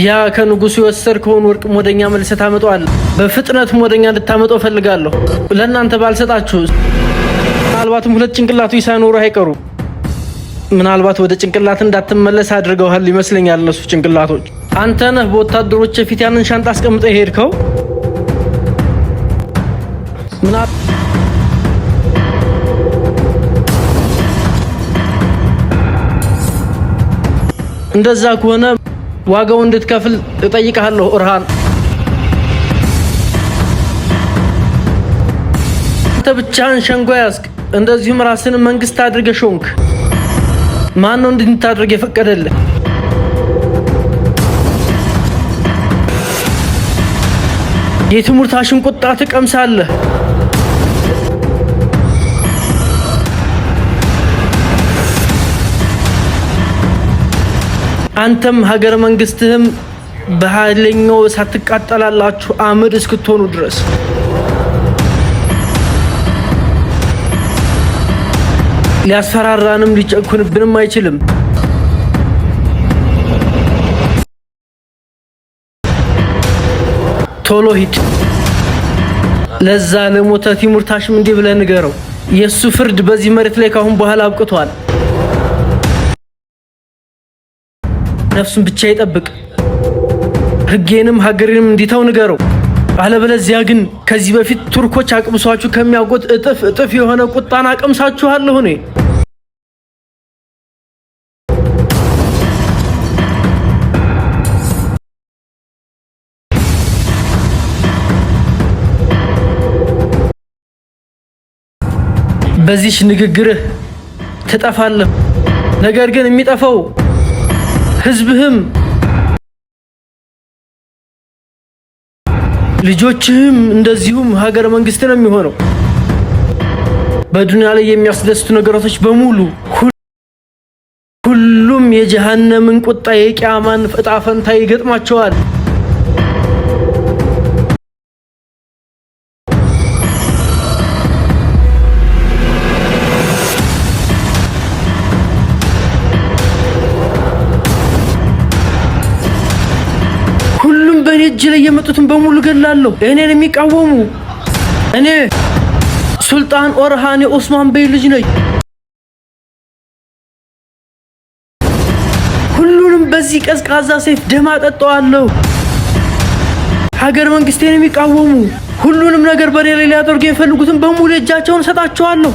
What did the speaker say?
ያ ከንጉሱ የወሰድከውን ወርቅ ወደኛ መልሰህ ታመጣዋል። በፍጥነት ወደኛ እንድታመጣው ፈልጋለሁ። ለእናንተ ባልሰጣችሁ ምናልባትም ሁለት ጭንቅላቶች ሳይኖሩ አይቀሩ። ምናልባት ወደ ጭንቅላት እንዳትመለስ አድርገውሃል ይመስለኛል እነሱ ጭንቅላቶች። አንተ ነህ በወታደሮች ፊት ያንን ሻንጣ አስቀምጠህ ሄድከው። እንደዛ ከሆነ ዋጋው እንድትከፍል እጠይቅሃለሁ ኦርሃን። አንተ ብቻህን ሸንጎ ያዝክ፣ እንደዚሁም ራስን መንግስት አድርገህ ሾንክ። ማን ነው እንድታደርግ የፈቀደልህ? የትሙርታሽን ቁጣ ትቀምሳለህ። አንተም ሀገር መንግስትህም በኃይለኛው እሳት ትቃጠላላችሁ አመድ እስክትሆኑ ድረስ። ሊያስፈራራንም ሊጨኩንብንም አይችልም። ቶሎ ሂድ። ለዛ ለሞተ ቲሙርታሽም እንዲህ ብለህ ንገረው፣ የሱ ፍርድ በዚህ መሬት ላይ ካሁን በኋላ አብቅቷል። ነፍሱን ብቻ ይጠብቅ። ህጌንም ሀገሬንም እንዲተው ንገረው። አለበለዚያ ግን ከዚህ በፊት ቱርኮች አቅምሷችሁ ከሚያውቁት እጥፍ የሆነ ቁጣን አቀምሳችኋለሁ እኔ። በዚህ ንግግርህ ትጠፋለህ። ነገር ግን የሚጠፋው ህዝብህም ልጆችህም እንደዚሁም ሀገር መንግስት ነው የሚሆነው። በዱንያ ላይ የሚያስደስቱ ነገሮች በሙሉ ሁሉም የጀሃነምን ቁጣ የቂያማን ዕጣ ፈንታ ይገጥማቸዋል። በእኔ እጅ ላይ የመጡትን በሙሉ ገላለሁ። እኔን የሚቃወሙ እኔ ሱልጣን ኦርሃን የኦስማን ቤይ ልጅ ነኝ። ሁሉንም በዚህ ቀዝቃዛ ሰይፍ ደም አጠጣዋለሁ። ሀገር መንግስቴን የሚቃወሙ ሁሉንም ነገር በእኔ ላይ ሊያደርጉ የፈልጉትን በሙሉ እጃቸውን ሰጣቸዋለሁ።